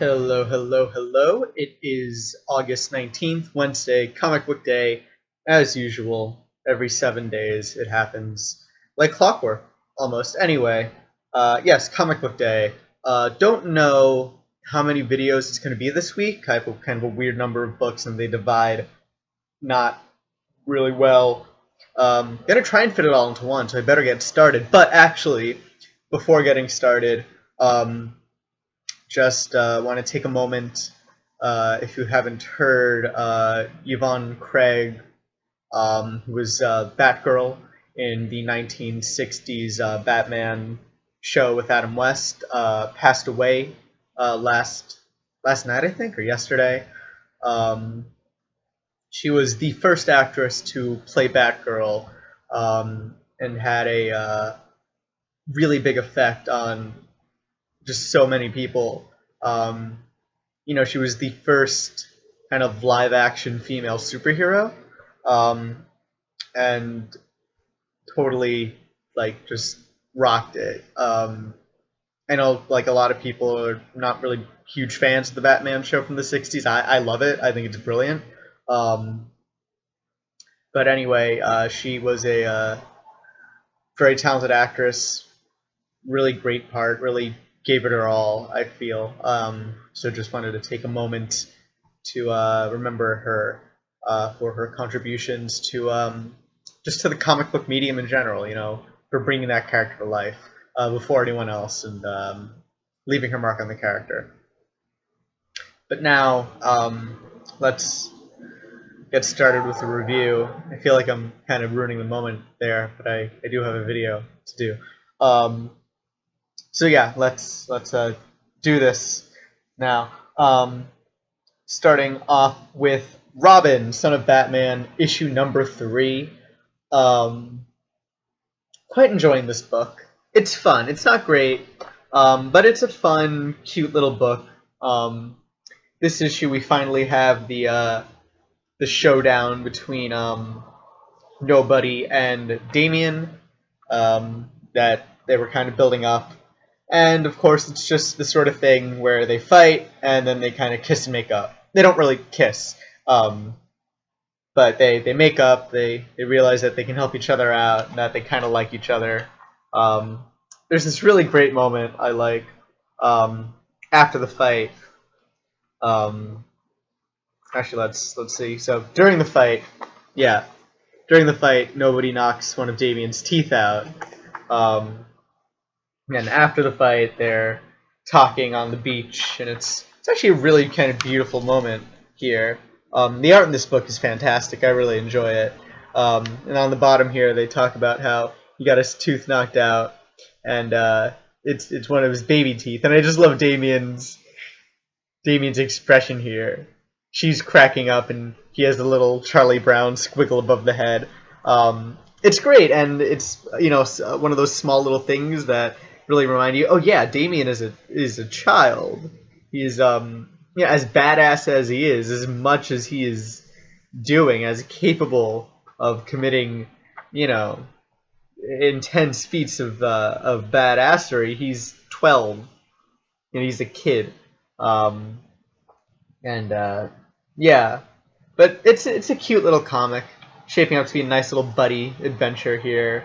Hello, hello, hello. It is August 19th, Wednesday, comic book day. As usual, every 7 days it happens like clockwork, almost. Anyway, yes, comic book day. Don't know how many videos it's going to be this week. I have kind of a weird number of books and they divide not really well. Gonna try and fit it all into one, so I better get started. But actually, before getting started, just want to take a moment, if you haven't heard, Yvonne Craig, who was Batgirl in the 1960s Batman show with Adam West, passed away last night, I think, or yesterday. Um, she was the first actress to play Batgirl, and had a really big effect on just so many people. Um, she was the first kind of live action female superhero, and totally just rocked it. I know a lot of people are not really huge fans of the Batman show from the '60s. I love it. I think it's brilliant. Um, but anyway, she was a very talented actress, really great part, really gave it her all, I feel. So just wanted to take a moment to remember her for her contributions to just to the comic book medium in general, for bringing that character to life before anyone else and leaving her mark on the character. But now, let's get started with the review. I feel like I'm kind of ruining the moment there, but I do have a video to do. So yeah, let's do this now. Starting off with Robin, Son of Batman, issue number 3. Quite enjoying this book. It's fun. It's not great, but it's a fun, cute little book. This issue, we finally have the showdown between Nobody and Damian, that they were kind of building up. And of course, it's just the sort of thing where they fight and then they kind of kiss and make up. They don't really kiss, but they make up. They realize that they can help each other out and that they kind of like each other. There's this really great moment I like after the fight. Actually, let's see. So during the fight, Nobody knocks one of Damian's teeth out. And after the fight, they're talking on the beach, and it's actually a really kind of beautiful moment here. The art in this book is fantastic. I really enjoy it. And on the bottom here, they talk about how he got his tooth knocked out, and it's one of his baby teeth. And I just love Damian's expression here. She's cracking up, and he has a little Charlie Brown squiggle above the head. It's great, and it's one of those small little things that really remind you, oh yeah, Damian is a child. He's as badass as he is, as much as he is doing, as capable of committing, intense feats of badassery. He's 12, and he's a kid. Yeah, but it's a cute little comic, shaping up to be a nice little buddy adventure here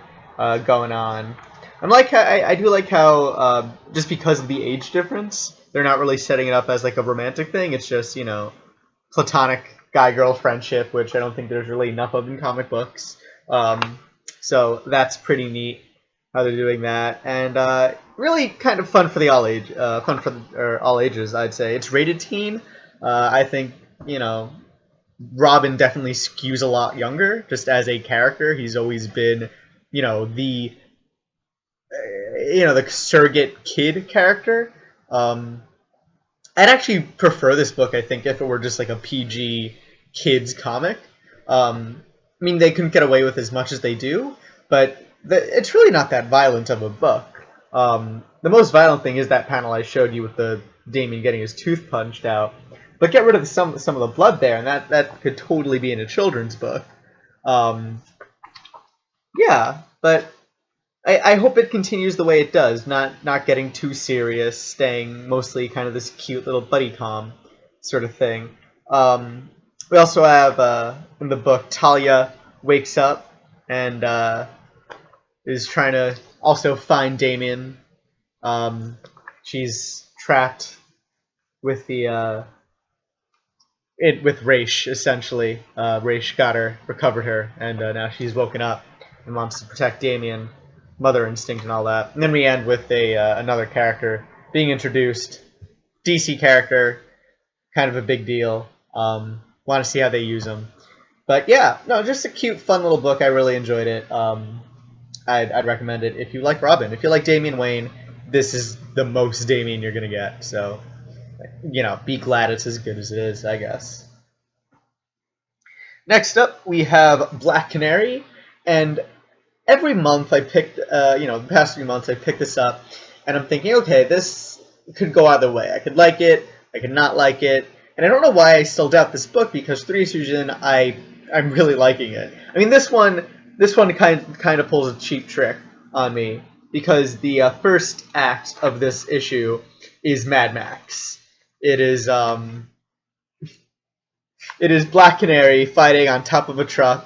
going on. I do like how just because of the age difference, they're not really setting it up as like a romantic thing. It's just platonic guy-girl friendship, which I don't think there's really enough of in comic books. So that's pretty neat how they're doing that, and really kind of fun for the all ages. I'd say it's rated teen. I think Robin definitely skews a lot younger, just as a character. He's always been the surrogate kid character. I'd actually prefer this book, I think, if it were just like a PG kids comic. I mean, they couldn't get away with as much as they do, but it's really not that violent of a book. The most violent thing is that panel I showed you with the Damian getting his tooth punched out. But get rid of some of the blood there, and that could totally be in a children's book. Yeah, but I hope it continues the way it does, not getting too serious, staying mostly kind of this cute little buddy com sort of thing. We also have in the book Talia wakes up and is trying to also find Damien. She's trapped with the with Raish essentially. Raish got her, recovered her, and now she's woken up and wants to protect Damien, mother instinct, and all that. And then we end with a another character being introduced, DC character, kind of a big deal. Want to see how they use him. But yeah, no, just a cute, fun little book. I really enjoyed it. I'd recommend it if you like Robin. If you like Damian Wayne, this is the most Damian you're gonna get. So, be glad it's as good as it is, I guess. Next up, we have Black Canary, and every month I picked, the past few months I picked this up, and I'm thinking, okay, this could go either way. I could like it, I could not like it, and I don't know why I still doubt this book because 3 issues in, I'm really liking it. I mean, this one kind of pulls a cheap trick on me because the first act of this issue is Mad Max. It is Black Canary fighting on top of a truck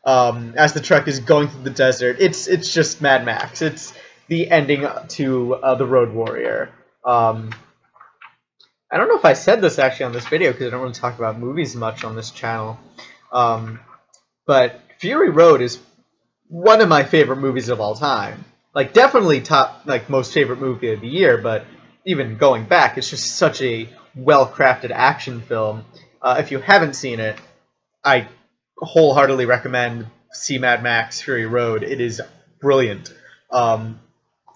as the truck is going through the desert. It's just Mad Max. It's the ending to The Road Warrior. I don't know if I said this actually on this video because I don't really talk about movies much on this channel. But Fury Road is one of my favorite movies of all time. Like, definitely top, like, most favorite movie of the year, but even going back, it's just such a well-crafted action film. If you haven't seen it, I wholeheartedly recommend see Mad Max Fury Road. It is brilliant. And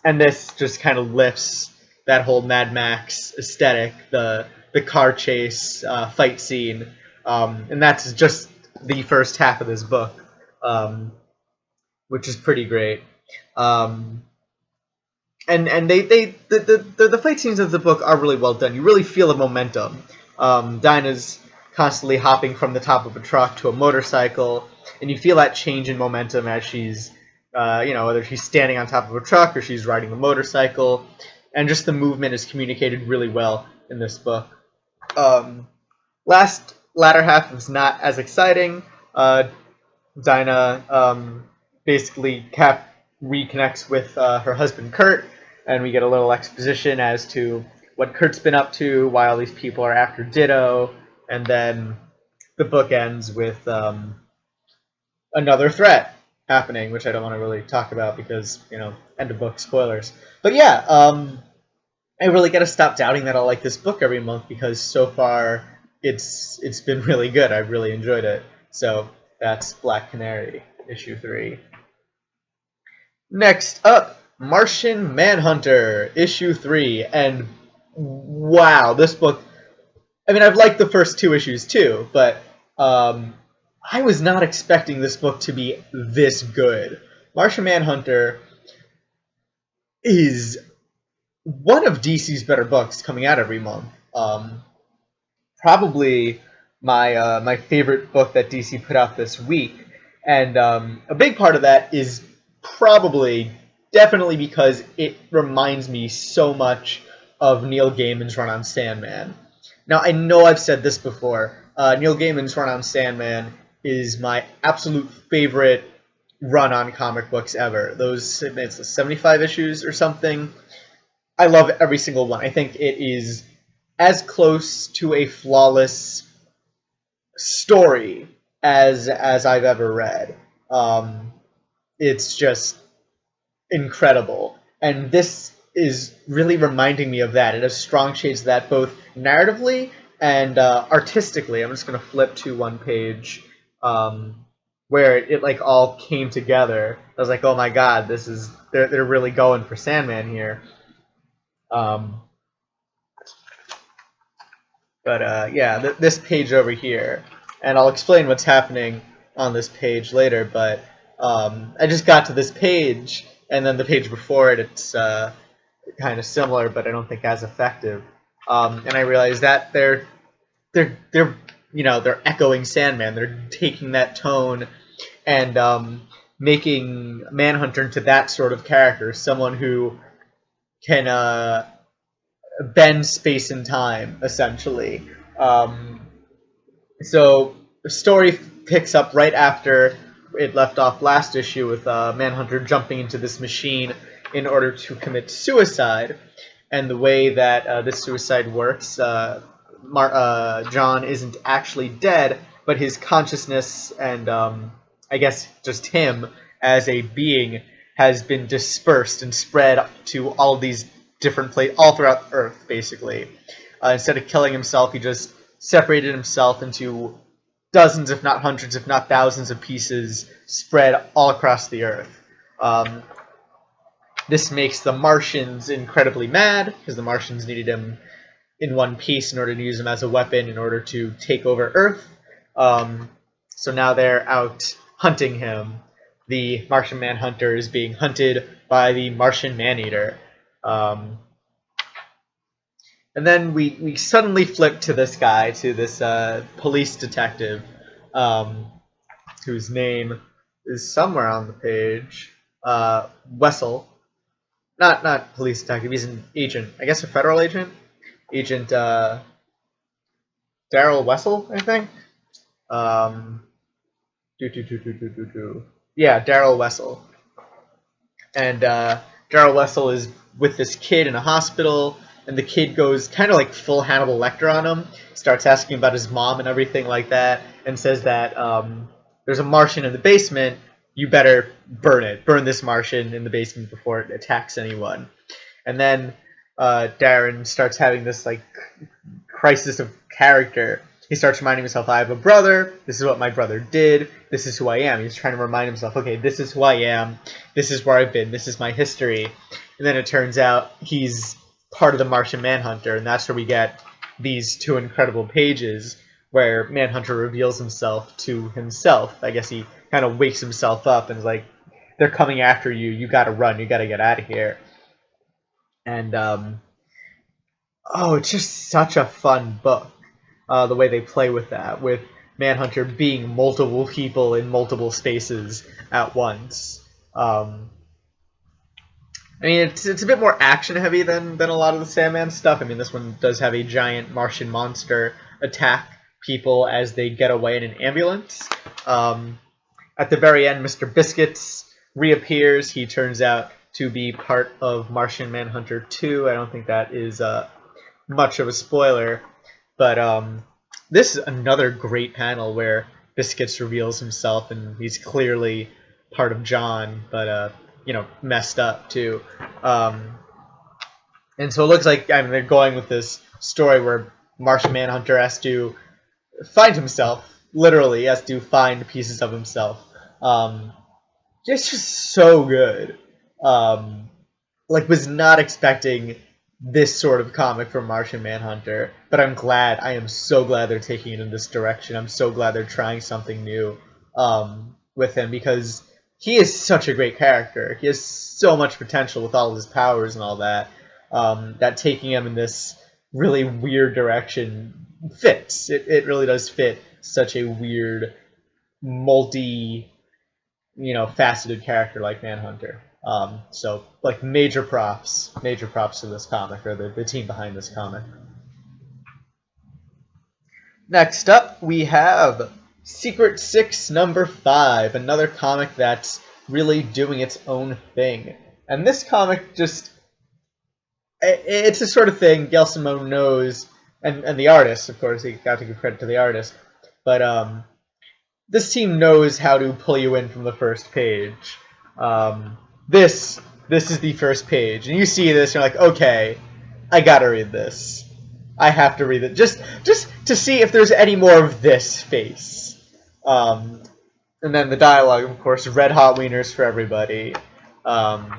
this just kind of lifts that whole Mad Max aesthetic, the car chase, fight scene, and that's just the first half of this book, which is pretty great. And the fight scenes of the book are really well done. You really feel the momentum. Dinah's constantly hopping from the top of a truck to a motorcycle, and you feel that change in momentum as she's, whether she's standing on top of a truck or she's riding a motorcycle, and just the movement is communicated really well in this book. Latter half is not as exciting. Dinah basically reconnects with her husband Kurt, and we get a little exposition as to what Kurt's been up to, why all these people are after Ditto, and then the book ends with another threat happening, which I don't want to really talk about because, end of book spoilers. But yeah, I really got to stop doubting that I'll like this book every month because so far it's been really good. I've really enjoyed it. So that's Black Canary, issue 3. Next up, Martian Manhunter, issue 3. And wow, this book, I mean, I've liked the first 2 issues too, but I was not expecting this book to be this good. Martian Manhunter is one of DC's better books coming out every month. Probably my favorite book that DC put out this week. And a big part of that is definitely because it reminds me so much of Neil Gaiman's run on Sandman. Now, I know I've said this before. Neil Gaiman's run on Sandman is my absolute favorite run on comic books ever. It's 75 issues or something. I love every single one. I think it is as close to a flawless story as I've ever read. It's just incredible. And this is really reminding me of that. It has strong shades of that, both narratively and artistically. I'm just going to flip to one page where it like all came together. I was like, oh my god, they're really going for Sandman here. This page over here, and I'll explain what's happening on this page later, but I just got to this page, and then the page before it, it's kind of similar, but I don't think as effective. And I realized that they're echoing Sandman. They're taking that tone and making Manhunter into that sort of character, someone who can bend space and time, essentially. So the story picks up right after it left off last issue with Manhunter jumping into this machine in order to commit suicide. And the way that this suicide works, John isn't actually dead, but his consciousness and I guess just him as a being has been dispersed and spread to all of these different places, all throughout Earth, basically. Instead of killing himself, he just separated himself into dozens, if not hundreds, if not thousands of pieces spread all across the Earth. This makes the Martians incredibly mad, because the Martians needed him in one piece in order to use him as a weapon in order to take over Earth. So now they're out hunting him. The Martian Manhunter is being hunted by the Martian Maneater. And then we suddenly flip to this guy, to this police detective, whose name is somewhere on the page. Wessel. Not police detective, he's an agent. I guess a federal agent? Agent Daryl Wessel, I think? Yeah, Daryl Wessel. And Daryl Wessel is with this kid in a hospital, and the kid goes kind of like full Hannibal Lecter on him, starts asking about his mom and everything like that, and says that there's a Martian in the basement, you better burn it. Burn this Martian in the basement before it attacks anyone. And then Darren starts having this like crisis of character. He starts reminding himself, I have a brother, this is what my brother did, this is who I am. He's trying to remind himself, okay, this is who I am, this is where I've been, this is my history. And then it turns out he's part of the Martian Manhunter, and that's where we get these two incredible pages where Manhunter reveals himself to himself. I guess he kind of wakes himself up and is like, they're coming after you, you gotta run, you gotta get out of here. And, it's just such a fun book. The way they play with that, with Manhunter being multiple people in multiple spaces at once. I mean, it's a bit more action heavy than a lot of the Sandman stuff. I mean, this one does have a giant Martian monster attack people as they get away in an ambulance. At the very end, Mr. Biscuits reappears. He turns out to be part of Martian Manhunter 2. I don't think that is much of a spoiler. But this is another great panel where Biscuits reveals himself, and he's clearly part of John, but messed up too. And so it looks like they're going with this story where Martian Manhunter has to find himself, literally has to find pieces of himself. It's just so good. Was not expecting this sort of comic from Martian Manhunter, but I'm glad. I am so glad they're taking it in this direction. I'm so glad they're trying something new with him, because he is such a great character. He has so much potential with all of his powers and all that, that taking him in this really weird direction fits. It really does fit such a weird, faceted character like Manhunter. So major props to this comic, or the team behind this comic. Next up, we have Secret Six number 5, another comic that's really doing its own thing. And this comic it's the sort of thing Gail Simone knows, and the artist, of course, you got to give credit to the artist, but this team knows how to pull you in from the first page. This is the first page, and you see this, and you're like, okay, I gotta read this. I have to read it just to see if there's any more of this face. And then the dialogue, of course, red hot wieners for everybody. Man,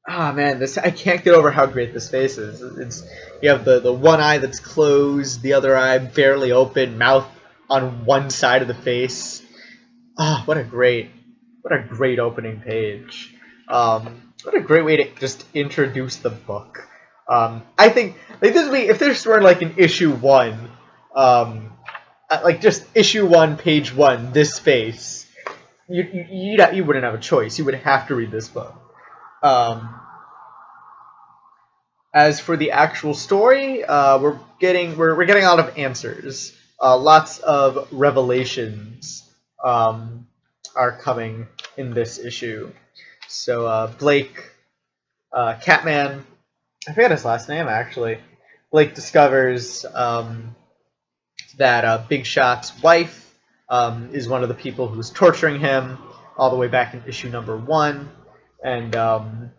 I can't get over how great this face is. You have the one eye that's closed, the other eye barely open, mouth on one side of the face. What a great opening page. What a great way to just introduce the book. I think if this were an issue 1, just issue 1, page 1, this face, you wouldn't have a choice. You would have to read this book. Um, as for the actual story, we're getting a lot of answers. Lots of revelations are coming in this issue. So Blake, Catman, I forget his last name actually. Blake discovers that Big Shot's wife is one of the people who's torturing him all the way back in issue number 1, and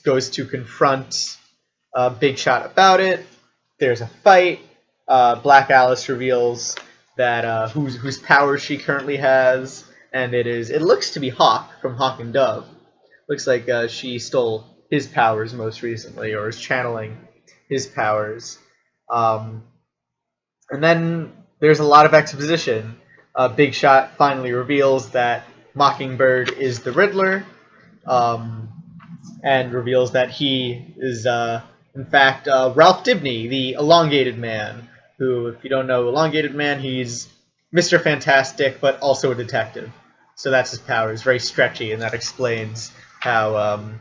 goes to confront Big Shot about it. There's a fight. Black Alice reveals that whose powers she currently has, and it looks to be Hawk from Hawk and Dove. Looks like she stole his powers most recently, or is channeling his powers. And then there's a lot of exposition. Big Shot finally reveals that Mockingbird is the Riddler, um, and reveals that he is, in fact, Ralph Dibny, the Elongated Man, who, if you don't know Elongated Man, he's Mr. Fantastic, but also a detective. So that's his power. He's very stretchy, and that explains how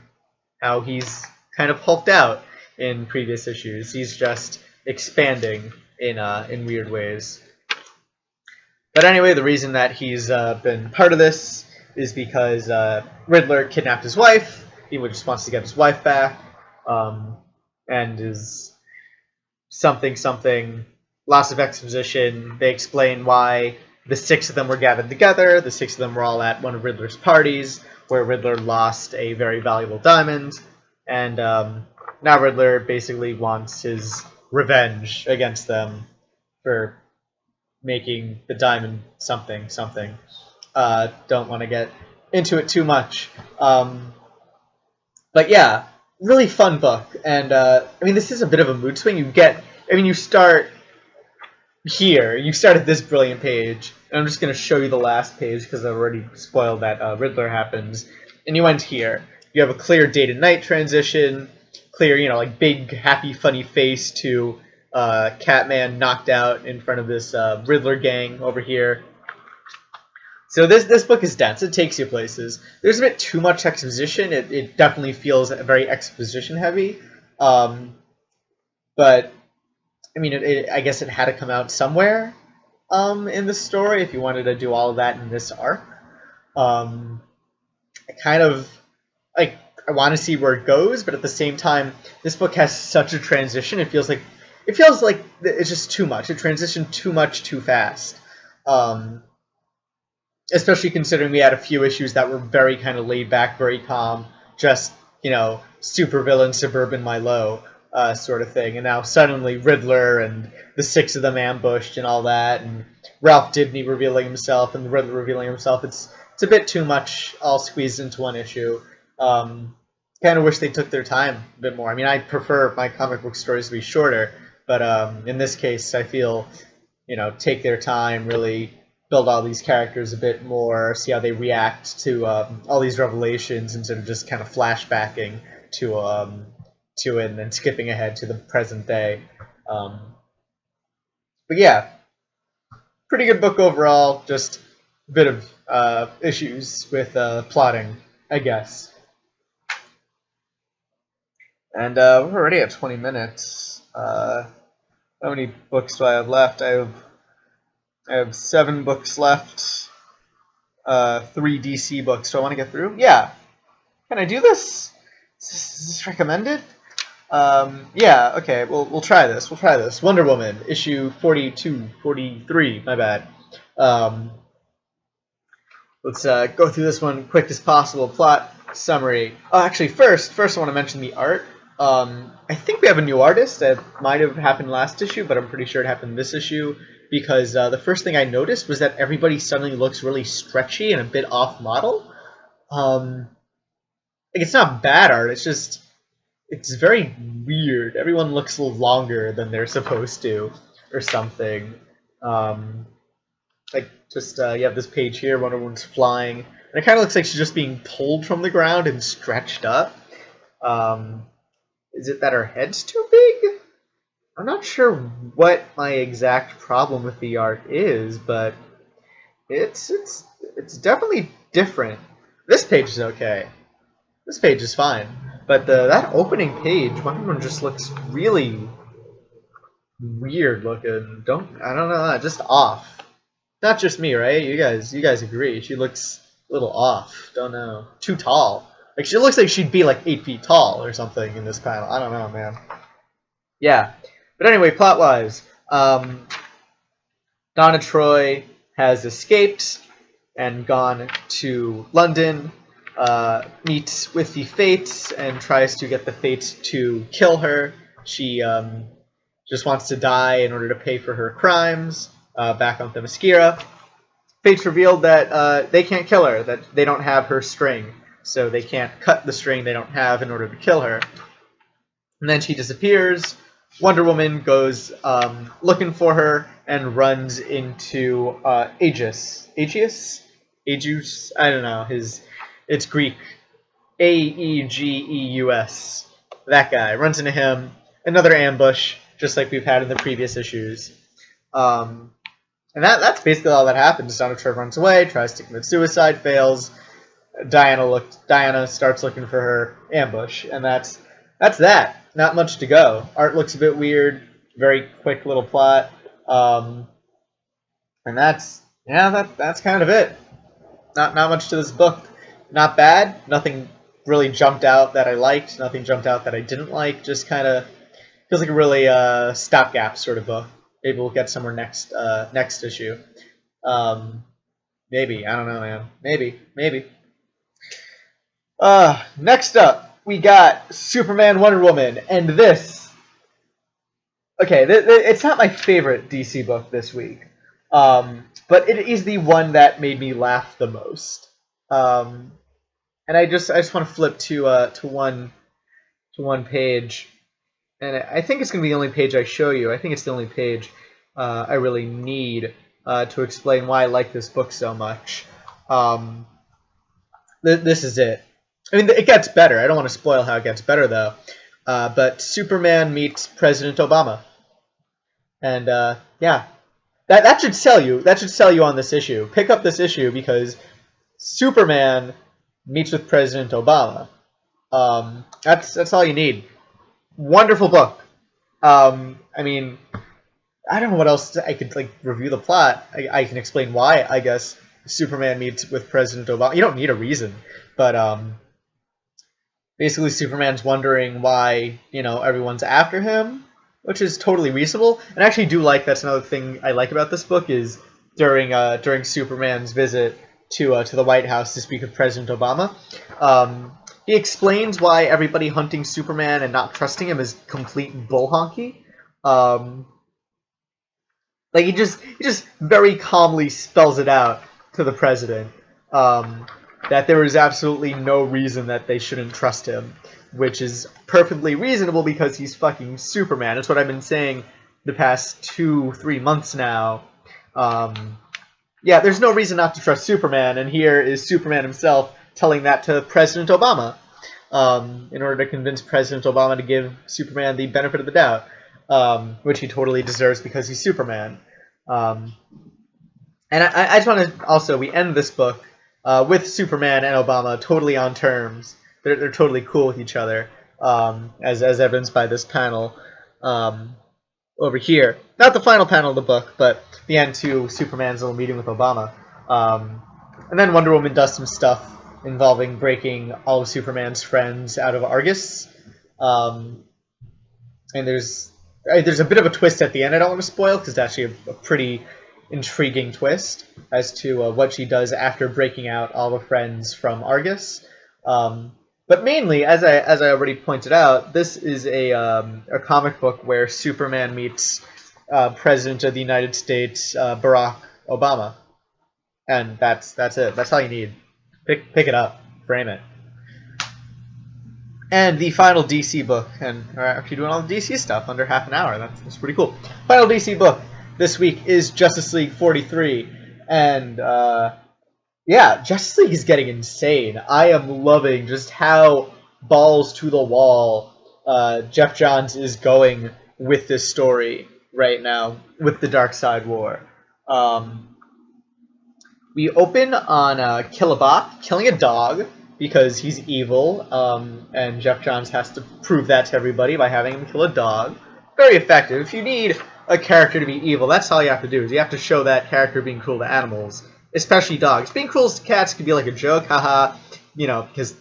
he's kind of hulked out in previous issues. He's just expanding in weird ways. But anyway, the reason that he's been part of this is because Riddler kidnapped his wife. He just wants to get his wife back, and is something. Lots of exposition. They explain why the 6 of them were gathered together. The 6 of them were all at one of Riddler's parties, where Riddler lost a very valuable diamond, and now Riddler basically wants his revenge against them for making the diamond something. Don't want to get into it too much. But yeah, really fun book. And I mean, this is a bit of a mood swing. You start here. You start at this brilliant page. And I'm just going to show you the last page because I've already spoiled that Riddler happens. And you end here. You have a clear day to night transition. Clear, like big, happy, funny face to Catman knocked out in front of this Riddler gang over here. So this book is dense. It takes you places. There's a bit too much exposition. It definitely feels very exposition heavy. But I mean, I guess it had to come out somewhere in the story if you wanted to do all of that in this arc. I kind of like. I want to see where it goes, but at the same time, this book has such a transition. It feels like it's just too much. It transitioned too much too fast. Especially considering we had a few issues that were very kind of laid back, very calm, just supervillain suburban Milo sort of thing. And now suddenly Riddler and the 6 of them ambushed and all that, and Ralph Dibny revealing himself and the Riddler revealing himself. It's a bit too much all squeezed into one issue. Kind of wish they took their time a bit more. I mean, I prefer my comic book stories to be shorter, but in this case, I feel, take their time, really build all these characters a bit more, see how they react to all these revelations instead of just kind of flashbacking to it and then skipping ahead to the present day. But yeah, pretty good book overall. Just a bit of issues with plotting, I guess. And we're already at 20 minutes. How many books do I have left? I have 7 books left. 3 DC books. Do I want to get through? Yeah. Can I do this? Is this recommended? Yeah, okay. We'll try this. Wonder Woman, issue 42, 43. My bad. Let's go through this one quick as possible. Plot summary. Oh, actually, first I want to mention the art. I think we have a new artist. That might have happened last issue, but I'm pretty sure it happened this issue because the first thing I noticed was that everybody suddenly looks really stretchy and a bit off model. It's not bad art. It's very weird. Everyone looks a little longer than they're supposed to, or something. You have this page here. Wonder Woman's flying, and it kind of looks like she's just being pulled from the ground and stretched up. Is it that her head's too big? I'm not sure what my exact problem with the art is, but it's definitely different. This page is okay. This page is fine. But that opening page, Wonder Woman just looks really weird looking. I don't know, just off. Not just me, right? You guys agree. She looks a little off. Don't know. Too tall. Like, she looks like she'd be like 8 feet tall or something in this panel. I don't know, man. Yeah. But anyway, plot-wise, Donna Troy has escaped and gone to London, meets with the Fates, and tries to get the Fates to kill her. She just wants to die in order to pay for her crimes back on Themyscira. Fates revealed that they can't kill her, that they don't have her string, so they can't cut the string they don't have in order to kill her. And then she disappears. Wonder Woman goes looking for her and runs into Aegis. Aegeus? I don't know. It's Greek. Aegeus. That guy. Runs into him. Another ambush, just like we've had in the previous issues. And that's basically all that happens. Donna Troy runs away, tries to commit suicide, fails. Diana starts looking for her, ambush, and that's that. Not much to go. Art looks a bit weird. Very quick little plot. And that's kind of it. Not much to this book. Not bad. Nothing really jumped out that I liked. Nothing jumped out that I didn't like. Just kind of feels like a really stopgap sort of book. Maybe we'll get somewhere next issue. Maybe. I don't know, man. Maybe. Next up, we got Superman, Wonder Woman, and this. Okay, it's not my favorite DC book this week, but it is the one that made me laugh the most. And I just want to flip to one page, and I think it's going to be the only page I show you. I think it's the only page I really need to explain why I like this book so much. This is it. I mean, it gets better. I don't want to spoil how it gets better, though. But Superman meets President Obama. And, yeah. That should sell you. That should sell you on this issue. Pick up this issue because Superman meets with President Obama. That's all you need. Wonderful book. I mean, I don't know what else I could, review the plot. I can explain why, I guess, Superman meets with President Obama. You don't need a reason. But, basically, Superman's wondering why, everyone's after him, which is totally reasonable. And I actually do like, that's another thing I like about this book, is during Superman's visit to the White House to speak with President Obama, he explains why everybody hunting Superman and not trusting him is complete bull honky. He just very calmly spells it out to the president. That there is absolutely no reason that they shouldn't trust him, which is perfectly reasonable because he's fucking Superman. It's what I've been saying the past 2-3 months now. Yeah, there's no reason not to trust Superman, and here is Superman himself telling that to President Obama in order to convince President Obama to give Superman the benefit of the doubt, which he totally deserves because he's Superman. And I just want to also, we end this book with Superman and Obama totally on terms. They're totally cool with each other, as evidenced by this panel over here. Not the final panel of the book, but the end to Superman's little meeting with Obama. And then Wonder Woman does some stuff involving breaking all of Superman's friends out of Argus. And there's a bit of a twist at the end I don't want to spoil, because it's actually a pretty intriguing twist as to what she does after breaking out all the friends from Argus. But mainly, as I already pointed out, this is a comic book where Superman meets President of the United States, Barack Obama. And that's it. That's all you need. Pick it up. Frame it. And the final DC book, and we're actually doing all the DC stuff under half an hour. That's pretty cool. Final DC book this week is Justice League 43. And, yeah, Justice League is getting insane. I am loving just how balls to the wall Jeff Johns is going with this story right now, with the Darkseid War. We open on Killabot killing a dog because he's evil, and Jeff Johns has to prove that to everybody by having him kill a dog. Very effective. If you need a character to be evil, that's all you have to do, is you have to show that character being cruel to animals, especially dogs. Being cruel to cats could be like a joke, haha, you know, because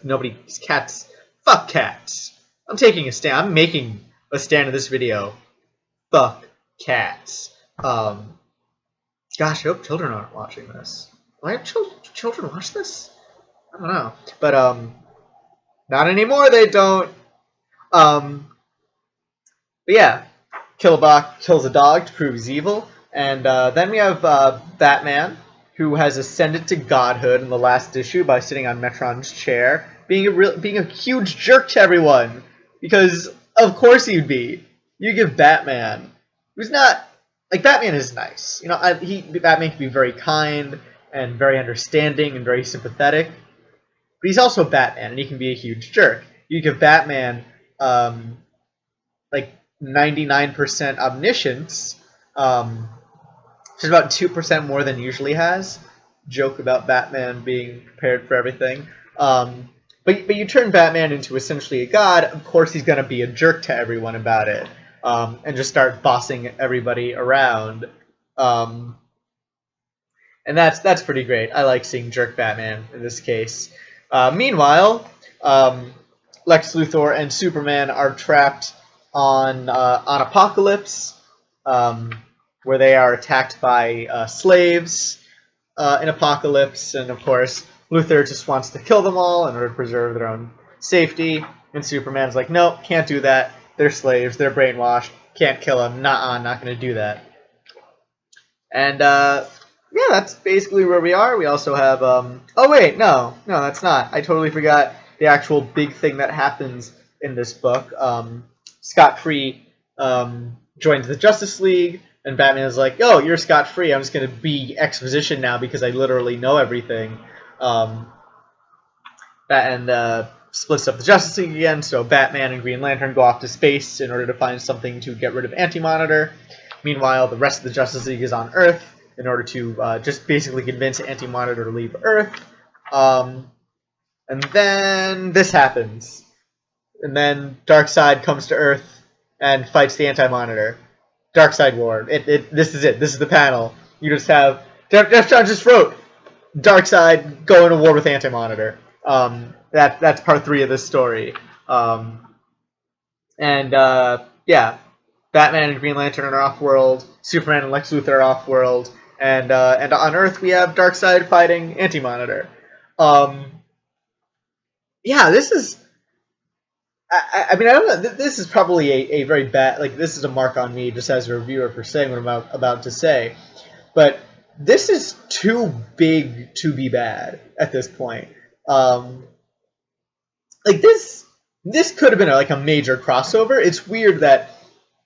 cats, fuck cats. I'm taking a stand, I'm making a stand in this video. Fuck cats. Gosh, I hope children aren't watching this. Why have children watch this? I don't know. But, not anymore, they don't. But yeah, Killabot kills a dog to prove he's evil. And then we have Batman, who has ascended to godhood in the last issue by sitting on Metron's chair, being a huge jerk to everyone. Because, of course he'd be. You give Batman, who's not... Like, Batman is nice. You know, Batman can be very kind and very understanding and very sympathetic. But he's also Batman, and he can be a huge jerk. You give Batman, like, 99% omniscience, which is about 2% more than he usually has. Joke about Batman being prepared for everything. But you turn Batman into essentially a god, of course he's going to be a jerk to everyone about it. And just start bossing everybody around. And that's pretty great. I like seeing jerk Batman in this case. Meanwhile, Lex Luthor and Superman are trapped on Apocalypse, where they are attacked by slaves in Apocalypse, and of course Luthor just wants to kill them all in order to preserve their own safety, and Superman's like, no, can't do that. They're slaves. They're brainwashed. Can't kill them. Nah, not going to do that. And, yeah, that's basically where we are. We also have, oh, wait, no, that's not. I totally forgot the actual big thing that happens in this book. Scott-Free joins the Justice League, and Batman is like, oh, you're scot-free. I'm just going to be exposition now because I literally know everything. Splits up the Justice League again, so Batman and Green Lantern go off to space in order to find something to get rid of Anti-Monitor. Meanwhile, the rest of the Justice League is on Earth in order to just basically convince Anti-Monitor to leave Earth. And then this happens. And then Darkseid comes to Earth and fights the Anti-Monitor. Darkseid War. This is it. This is the panel. You just have... Jeff Johns just wrote Darkseid going to war with Anti-Monitor. That's part 3 of this story. Yeah, Batman and Green Lantern are off-world, Superman and Lex Luthor are off-world, and on Earth we have Darkseid fighting Anti-Monitor. Yeah, this is... I mean, I don't know, this is probably a very bad... Like, this is a mark on me just as a reviewer for saying what I'm about to say, but this is too big to be bad at this point. Like, this could have been like a major crossover. It's weird that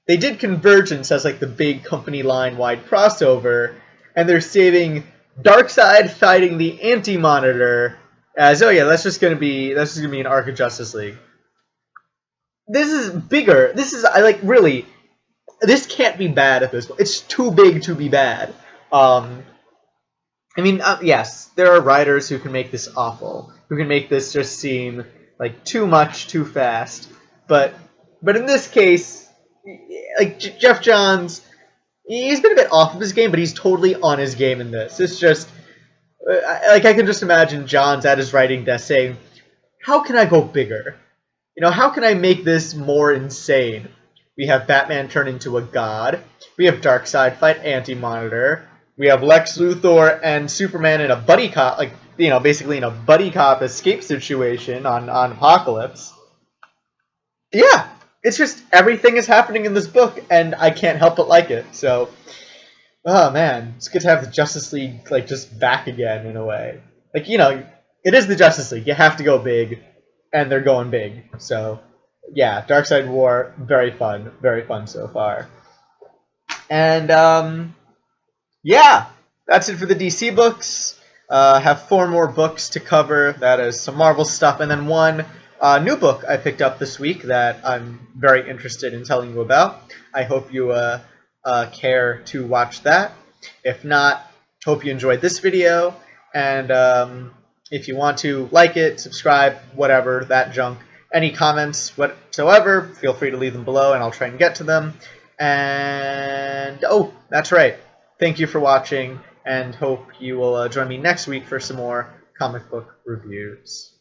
they did Convergence as like the big company line-wide crossover, and they're saving Darkseid fighting the Anti-Monitor as, oh yeah, that's just gonna be an arc of Justice League. This is bigger. Really, this can't be bad at this point. It's too big to be bad. I mean, yes, there are writers who can make this awful, who can make this just seem like too much, too fast. But in this case, like Jeff Johns, he's been a bit off of his game, but he's totally on his game in this. It's just, I can just imagine Johns at his writing desk saying, how can I go bigger? You know, how can I make this more insane? We have Batman turn into a god. We have Darkseid fight Anti-Monitor. We have Lex Luthor and Superman in a buddy cop, like, you know, basically in a buddy cop escape situation on Apocalypse. Yeah, it's just everything is happening in this book, and I can't help but like it. So, oh man, it's good to have the Justice League like just back again in a way. Like, you know, it is the Justice League. You have to go big, and they're going big. So, yeah, Darkseid War, very fun so far. And yeah, that's it for the DC books. Have 4 more books to cover. That is some Marvel stuff, and then one new book I picked up this week that I'm very interested in telling you about. I hope you care to watch that. If not, hope you enjoyed this video, And if you want to like it, subscribe, whatever, that junk, any comments whatsoever, feel free to leave them below and I'll try and get to them. And, oh, that's right. Thank you for watching and hope you will join me next week for some more comic book reviews.